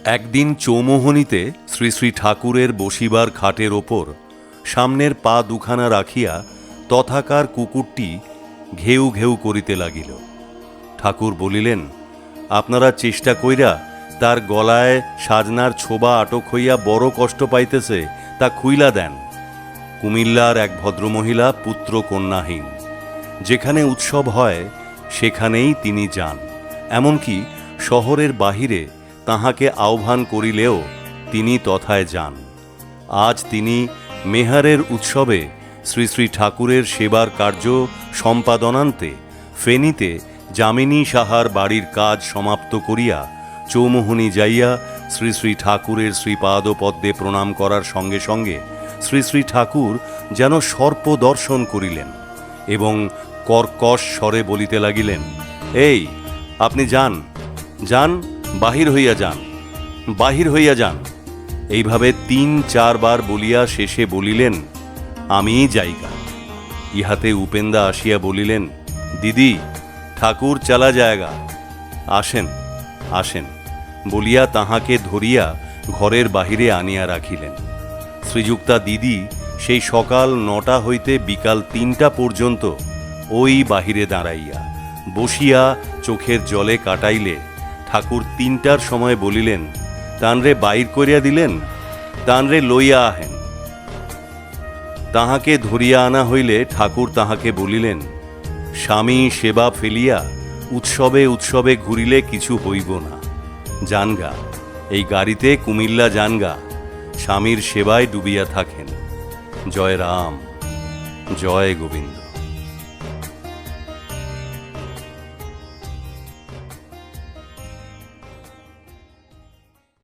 একদিন চৌমোহনীতে শ্রী শ্রী ঠাকুরের বসিবার খাটের ওপর সামনের পা দুখানা রাখিয়া তথাকার কুকুরটি ঘেউ ঘেউ করিতে লাগিল। ঠাকুর বলিলেন, আপনারা চেষ্টা কইরা তার গলায় সাজনার ছোবা আটক হইয়া বড় কষ্ট পাইতেছে, তা খুইলা দেন। কুমিল্লার এক ভদ্রমহিলা পুত্র কন্যাহীন, যেখানে উৎসব হয় সেখানেই তিনি যান, এমনকি শহরের বাহিরে তাহাকে আহ্বান করিলেও তিনি তথায় যান। আজ তিনি মেহারের উৎসবে শ্রী শ্রী ঠাকুরের সেবার কার্য সম্পাদনান্তে ফেনীতে যামিনী সাহার বাড়ির কাজ সমাপ্ত করিয়া চৌমোহনী যাইয়া শ্রী শ্রী ঠাকুরের শ্রীপাদপদ্মে প্রণাম করার সঙ্গে সঙ্গে শ্রী শ্রী ঠাকুর যেন সর্প দর্শন করিলেন এবং কর্কশ স্বরে বলিতে লাগিলেন, এই আপনি যান, যান, বাহির হইয়া যান, বাহির হইয়া যান। এইভাবে ৩-৪ বার বলিয়া শেষে বলিলেন, আমিই যাইগা। ইহাতে উপেন্দা আসিয়া বলিলেন, দিদি, ঠাকুর চালা জায়গা, আসেন, আসেন বলিয়া তাহাকে ধরিয়া ঘরের বাহিরে আনিয়া রাখিলেন। শ্রীযুক্তা দিদি সেই সকাল ৯টা হইতে বিকাল ৩টা পর্যন্ত ওই বাহিরে দাঁড়াইয়া বসিয়া চোখের জলে কাটাইলে ঠাকুর ৩টার সময় বলিলেন, তানরে বাইর করিয়া দিলেন, তানরে লইয়া আহেন। তাহাকে ধরিয়া আনা হইলে ঠাকুর তাহাকে বলিলেন, স্বামী সেবা ফেলিয়া উৎসবে উৎসবে ঘুরিলে কিছু হইব না, জানগা, এই গাড়িতে কুমিল্লা জানগা, স্বামীর সেবায় ডুবিয়া থাকেন। জয় রাম, জয় গোবিন্দ।